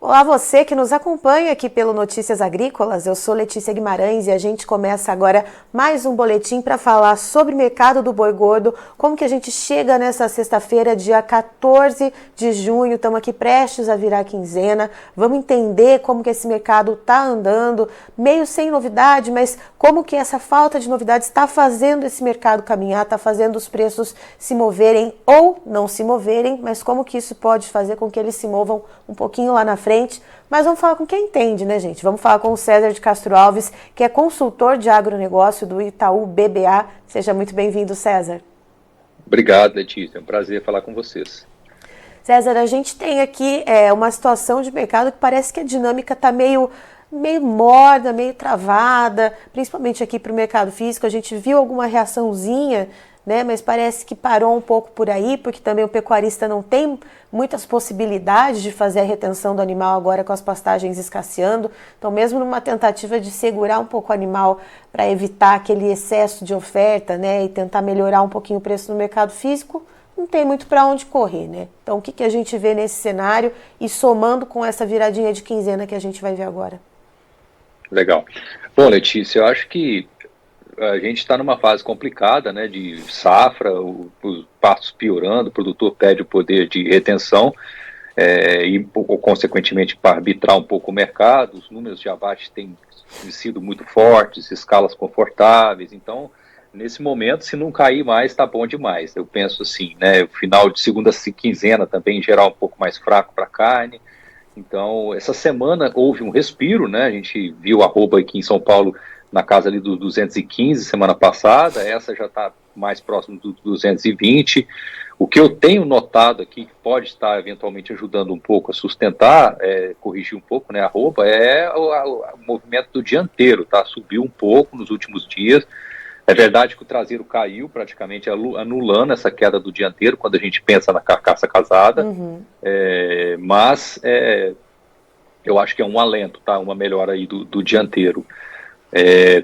Olá, você que nos acompanha aqui pelo Notícias Agrícolas. Eu sou Letícia Guimarães e a gente começa agora mais um boletim para falar sobre o mercado do boi gordo, como que a gente chega nessa sexta-feira, dia 14 de junho, estamos aqui prestes a virar a quinzena, vamos entender como que esse mercado está andando, meio sem novidade, mas como que essa falta de novidade está fazendo esse mercado caminhar, está fazendo os preços se moverem ou não se moverem, mas como que isso pode fazer com que eles se movam um pouquinho lá na frente. Mas vamos falar com quem entende, né, gente? Vamos falar com o César de Castro Alves, que é consultor de agronegócio do Itaú BBA. Seja muito bem-vindo, César. Obrigado, Letícia. É um prazer falar com vocês. César, a gente tem aqui uma situação de mercado que parece que a dinâmica está meio morna, meio travada, principalmente aqui para o mercado físico. A gente viu alguma reaçãozinha, né, mas parece que parou um pouco por aí, porque também o pecuarista não tem muitas possibilidades de fazer a retenção do animal agora com as pastagens escasseando. Então, mesmo numa tentativa de segurar um pouco o animal para evitar aquele excesso de oferta, né, e tentar melhorar um pouquinho o preço no mercado físico, não tem muito para onde correr, né? Então, o que a gente vê nesse cenário e somando com essa viradinha de quinzena que a gente vai ver agora? Legal. Bom, Letícia, eu acho que a gente está numa fase complicada, né, de safra, os pastos piorando, o produtor perde o poder de retenção ou, consequentemente, para arbitrar um pouco o mercado. Os números de abate têm sido muito fortes, escalas confortáveis. Então, nesse momento, se não cair mais, está bom demais. Eu penso assim, né, o final de segunda quinzena também, em geral, um pouco mais fraco para a carne. Então, essa semana houve um respiro, né, a gente viu a arroba aqui em São Paulo na casa ali dos 215 semana passada, essa já está mais próximo dos 220. O que eu tenho notado aqui, que pode estar eventualmente ajudando um pouco a sustentar, corrigir um pouco, né, a arroba, é o movimento do dianteiro, tá? Subiu um pouco nos últimos dias. É verdade que o traseiro caiu, praticamente anulando essa queda do dianteiro, quando a gente pensa na carcaça casada, mas eu acho que é um alento, tá? Uma melhora aí do dianteiro.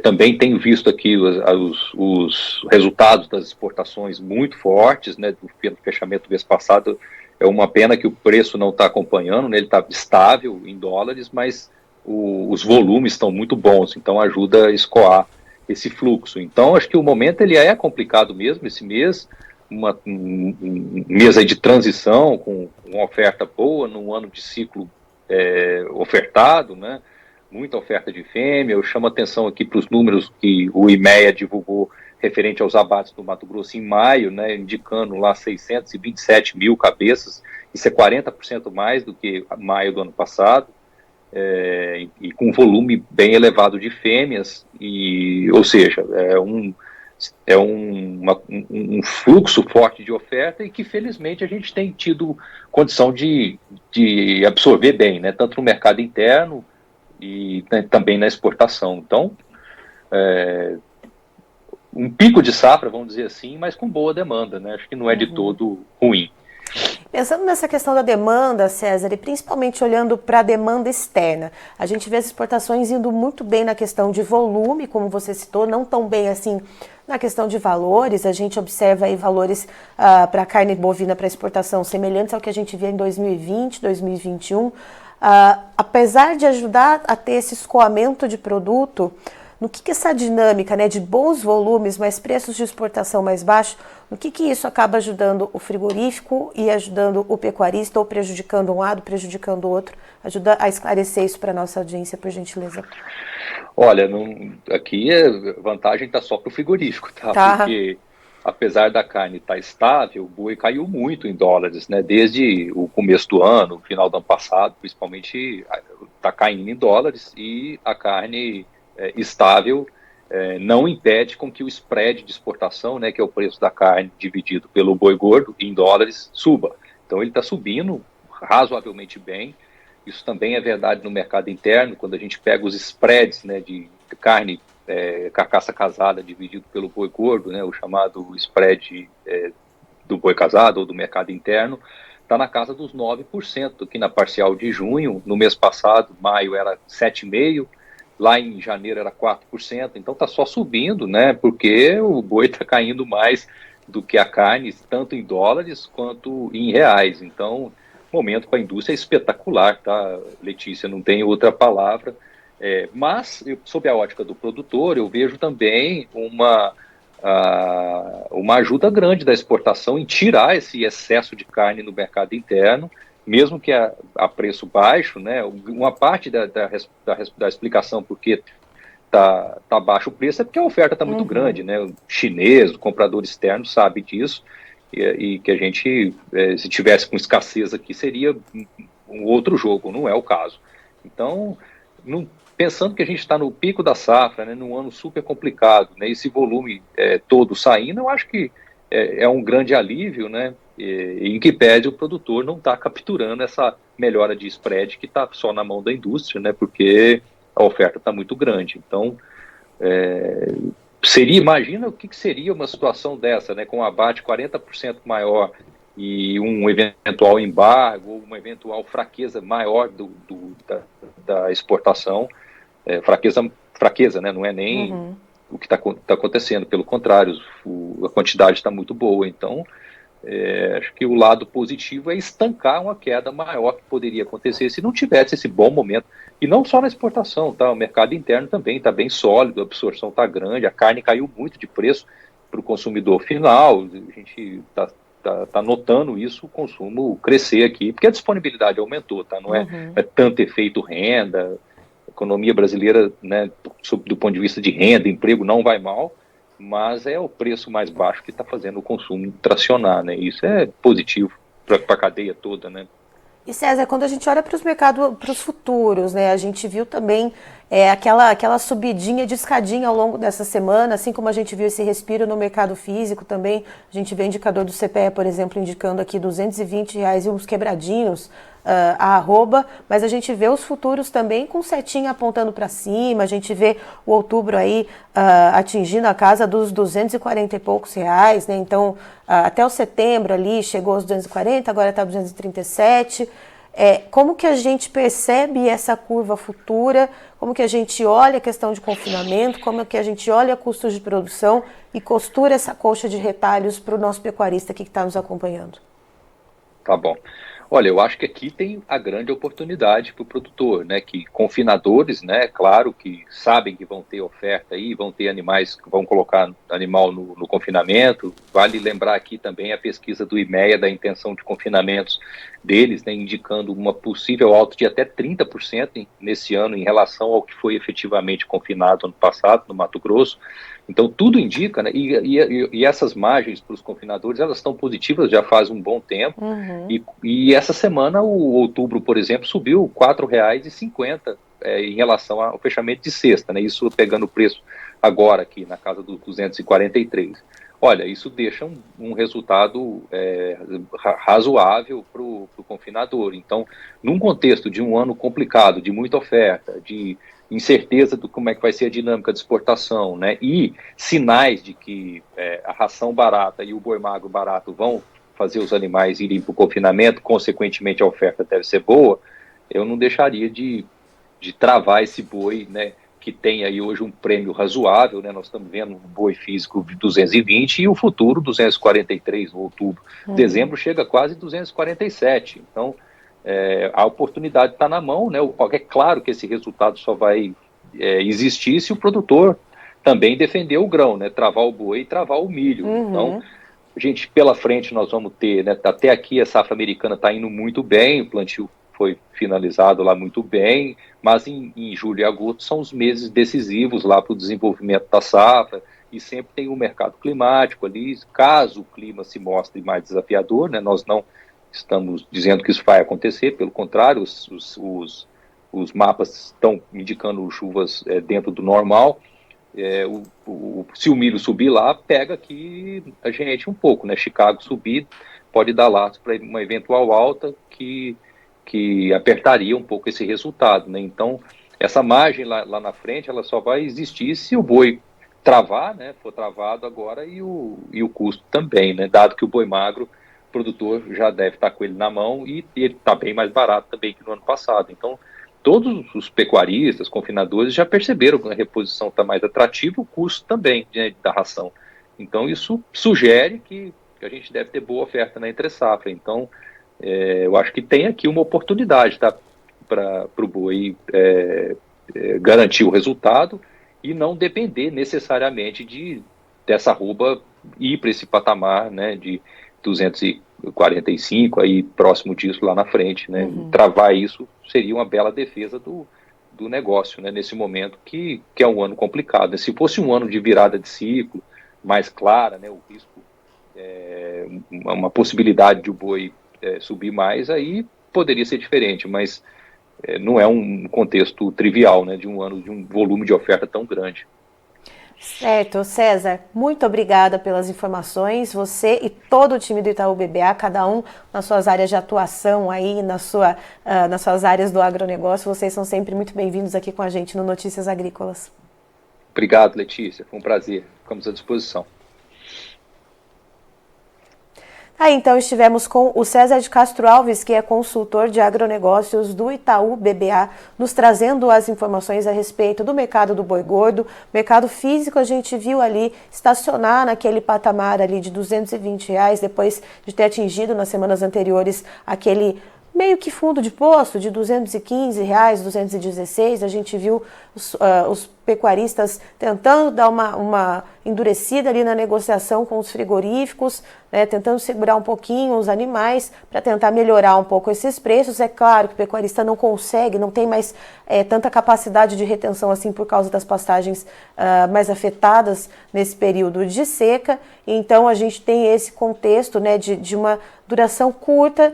Também tenho visto aqui os resultados das exportações muito fortes, né, do fechamento do mês passado. É uma pena que o preço não está acompanhando, né, ele está estável em dólares, mas os volumes estão muito bons, então ajuda a escoar esse fluxo. Então, acho que o momento ele é complicado mesmo, esse mês, um mês aí de transição, com uma oferta boa, num ano de ciclo ofertado, né, muita oferta de fêmea. Eu chamo a atenção aqui para os números que o IMEA divulgou referente aos abates do Mato Grosso em maio, né, indicando lá 627 mil cabeças, isso é 40% mais do que maio do ano passado, e com volume bem elevado de fêmeas, ou seja, um fluxo forte de oferta e que felizmente a gente tem tido condição de absorver bem, né, tanto no mercado interno e também na exportação. Então, um pico de safra, vamos dizer assim, mas com boa demanda, né? Acho que não é de todo ruim. Pensando nessa questão da demanda, César, e principalmente olhando para a demanda externa, a gente vê as exportações indo muito bem na questão de volume, como você citou, não tão bem assim na questão de valores. A gente observa aí valores para carne bovina para exportação semelhantes ao que a gente via em 2020, 2021. Apesar de ajudar a ter esse escoamento de produto, no que essa dinâmica, né, de bons volumes, mas preços de exportação mais baixos, no que isso acaba ajudando o frigorífico e ajudando o pecuarista, ou prejudicando um lado, prejudicando o outro? Ajuda a esclarecer isso para a nossa audiência, por gentileza. Olha, aqui a vantagem está só para o frigorífico, tá? Porque apesar da carne estar estável, o boi caiu muito em dólares, né? Desde o começo do ano, final do ano passado, principalmente, está caindo em dólares, e a carne estável não impede com que o spread de exportação, né, que é o preço da carne dividido pelo boi gordo em dólares, suba. Então ele está subindo razoavelmente bem. Isso também é verdade no mercado interno, quando a gente pega os spreads, né, de carne carcaça casada dividido pelo boi gordo, né, o chamado spread do boi casado ou do mercado interno, está na casa dos 9%, aqui na parcial de junho. No mês passado, maio, era 7,5%, lá em janeiro era 4%, então está só subindo, né, porque o boi está caindo mais do que a carne, tanto em dólares quanto em reais. Então, momento para a indústria espetacular, tá, Letícia? Não tem outra palavra. Mas, sob a ótica do produtor, eu vejo também uma ajuda grande da exportação em tirar esse excesso de carne no mercado interno, mesmo que a preço baixo, né? Uma parte da explicação porque tá baixo o preço é porque a oferta está muito grande, né? O chinês, o comprador externo sabe disso, e que a gente, se tivesse com escassez aqui, seria um outro jogo, não é o caso. Então, pensando que a gente está no pico da safra, né, num ano super complicado, né, esse volume todo saindo, eu acho que é um grande alívio, né, em que pede o produtor não estar capturando essa melhora de spread que está só na mão da indústria, né, porque a oferta está muito grande. Então, imagina o que seria uma situação dessa, né, com um abate 40% maior e um eventual embargo, ou uma eventual fraqueza maior da exportação. Fraqueza, né? Não é nem o que está acontecendo, pelo contrário, a quantidade está muito boa. Então, acho que o lado positivo é estancar uma queda maior que poderia acontecer se não tivesse esse bom momento. E não só na exportação, tá? O mercado interno também está bem sólido, a absorção está grande, a carne caiu muito de preço para o consumidor final, a gente está notando isso, o consumo crescer aqui, porque a disponibilidade aumentou, tá? Não é tanto efeito renda. A economia brasileira, né, do ponto de vista de renda, emprego, não vai mal, mas é o preço mais baixo que está fazendo o consumo tracionar, né? Isso é positivo para a cadeia toda, né? E César, quando a gente olha para os mercados, para os futuros, né, a gente viu também aquela subidinha de escadinha ao longo dessa semana, assim como a gente viu esse respiro no mercado físico também. A gente vê o indicador do CPE, por exemplo, indicando aqui R$220 e uns quebradinhos a arroba, mas a gente vê os futuros também com setinha apontando para cima, a gente vê o outubro aí atingindo a casa dos 240 e poucos reais, né? Então, até o setembro ali chegou aos 240, agora está 237. Como que a gente percebe essa curva futura, como que a gente olha a questão de confinamento, como que a gente olha custos de produção e costura essa colcha de retalhos para o nosso pecuarista aqui que está nos acompanhando? Tá bom. Olha, eu acho que aqui tem a grande oportunidade para o produtor, né? Que confinadores, né? Claro que sabem que vão ter oferta aí, vão ter animais que vão colocar animal no confinamento. Vale lembrar aqui também a pesquisa do IMEA da intenção de confinamentos deles, né? Indicando uma possível alta de até 30% nesse ano em relação ao que foi efetivamente confinado ano passado no Mato Grosso. Então, tudo indica, né, e essas margens para os confinadores, elas estão positivas já faz um bom tempo, e essa semana, o outubro, por exemplo, subiu R$ 4,50 em relação ao fechamento de sexta, né, isso pegando o preço agora aqui, na casa dos 243. Olha, isso deixa um resultado razoável para o confinador. Então, num contexto de um ano complicado, de muita oferta, de incerteza do como é que vai ser a dinâmica de exportação, né, e sinais de que a ração barata e o boi magro barato vão fazer os animais irem para o confinamento, consequentemente a oferta deve ser boa, eu não deixaria de travar esse boi, né, que tem aí hoje um prêmio razoável, né, nós estamos vendo um boi físico de 220 e o futuro 243 no outubro. Dezembro chega a quase 247, então a oportunidade está na mão, né? É claro que esse resultado só vai existir se o produtor também defender o grão, né? Travar o boi e travar o milho. Então, gente, pela frente nós vamos ter, né? Até aqui a safra americana está indo muito bem, o plantio foi finalizado lá muito bem, mas em julho e agosto são os meses decisivos lá para o desenvolvimento da safra, e sempre tem um mercado climático ali, caso o clima se mostre mais desafiador, né? Nós não estamos dizendo que isso vai acontecer, pelo contrário, os mapas estão indicando chuvas dentro do normal. Se o milho subir lá, pega aqui a gente um pouco, né? Chicago subir pode dar laço para uma eventual alta que apertaria um pouco esse resultado, né? Então, essa margem lá na frente, ela só vai existir se o boi travar, né? For travado agora e o custo também, né? Dado que o boi magro, o produtor já deve estar com ele na mão e ele está bem mais barato também que no ano passado. Então, todos os pecuaristas, confinadores já perceberam que a reposição está mais atrativa, o custo também, né, da ração. Então, isso sugere que a gente deve ter boa oferta na entre-safra. Então, Eu acho que tem aqui uma oportunidade, tá, para o boi garantir o resultado e não depender necessariamente dessa arroba ir para esse patamar, né, de 245, aí próximo disso lá na frente, né? Travar isso seria uma bela defesa do negócio, né, nesse momento que é um ano complicado, né? Se fosse um ano de virada de ciclo mais clara, né, o risco, uma possibilidade de o boi subir mais, aí poderia ser diferente, mas não é um contexto trivial, né, de um ano de um volume de oferta tão grande. Certo, César, muito obrigada pelas informações, você e todo o time do Itaú BBA, cada um nas suas áreas de atuação aí, nas suas áreas do agronegócio, vocês são sempre muito bem-vindos aqui com a gente no Notícias Agrícolas. Obrigado, Letícia, foi um prazer, ficamos à disposição. Aí então estivemos com o César de Castro Alves, que é consultor de agronegócios do Itaú BBA, nos trazendo as informações a respeito do mercado do boi gordo. Mercado físico a gente viu ali estacionar naquele patamar ali de R$220, depois de ter atingido nas semanas anteriores aquele meio que fundo de poço de R$215, R$216, a gente viu os pecuaristas tentando dar uma endurecida ali na negociação com os frigoríficos, né, tentando segurar um pouquinho os animais para tentar melhorar um pouco esses preços. É claro que o pecuarista não consegue, não tem mais tanta capacidade de retenção assim por causa das pastagens mais afetadas nesse período de seca. Então a gente tem esse contexto, né, de uma duração curta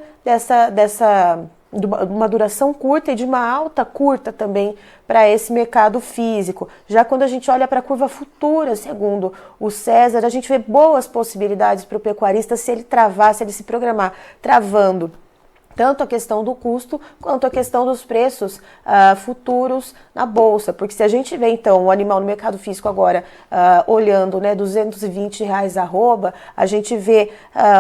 uma duração curta e de uma alta curta também para esse mercado físico. Já quando a gente olha para a curva futura, segundo o César, a gente vê boas possibilidades para o pecuarista se ele travar, se ele se programar travando tanto a questão do custo quanto a questão dos preços futuros na bolsa, porque se a gente vê então o animal no mercado físico agora olhando, né, R$220 arroba, a gente vê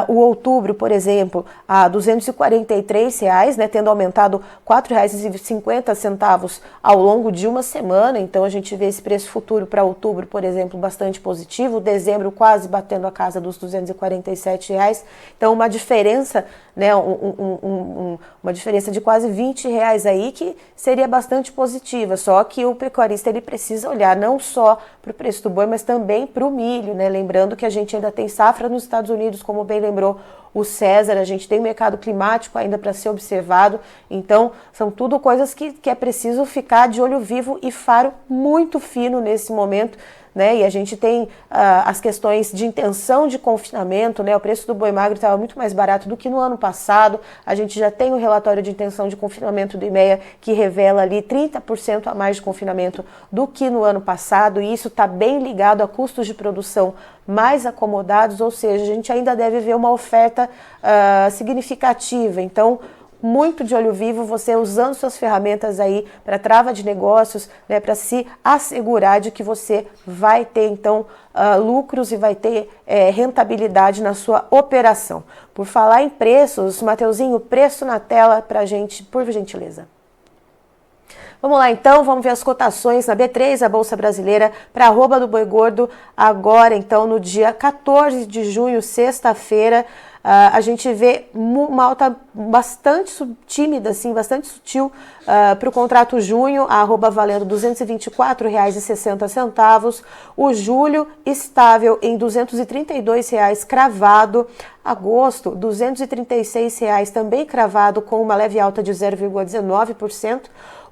o outubro, por exemplo, a R$243, né, tendo aumentado R$4,50 ao longo de uma semana. Então a gente vê esse preço futuro para outubro, por exemplo, bastante positivo, dezembro quase batendo a casa dos R$247. Então uma diferença, né, uma diferença de quase R$20 aí, que seria bastante positiva. Só que o pecuarista ele precisa olhar não só para o preço do boi, mas também para o milho, né? Lembrando que a gente ainda tem safra nos Estados Unidos, como bem lembrou o César, a gente tem mercado climático ainda para ser observado. Então são tudo coisas que é preciso ficar de olho vivo e faro muito fino nesse momento, né? E a gente tem as questões de intenção de confinamento, né? O preço do boi magro estava muito mais barato do que no ano passado. A gente já tem o relatório de intenção de confinamento do IMEA que revela ali 30% a mais de confinamento do que no ano passado, e isso está bem ligado a custos de produção mais acomodados, ou seja, a gente ainda deve ver uma oferta significativa. Então, muito de olho vivo, você usando suas ferramentas aí para trava de negócios, né, para se assegurar de que você vai ter então lucros e vai ter rentabilidade na sua operação. Por falar em preços, Mateuzinho, preço na tela para a gente, por gentileza. Vamos lá então, vamos ver as cotações na B3, a Bolsa Brasileira, para a arroba do boi gordo, agora então no dia 14 de junho, sexta-feira. A gente vê uma alta bastante tímida, assim, bastante sutil para o contrato junho, a arroba valendo R$ 224,60. O julho estável em R$ 232 cravado. Agosto, R$ 236 também cravado, com uma leve alta de 0,19%.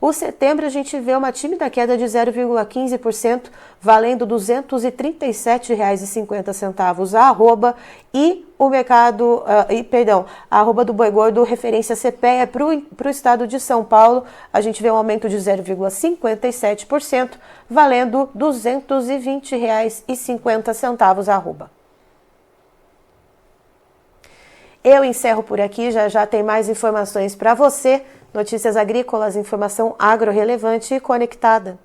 O setembro a gente vê uma tímida queda de 0,15%, valendo R$ 237,50 a arroba, e o mercado, a arroba do boi gordo, referência CPEA para o estado de São Paulo, a gente vê um aumento de 0,57%, valendo R$ 220,50 a arroba. Eu encerro por aqui, já tem mais informações para você. Notícias Agrícolas, informação agro relevante e conectada.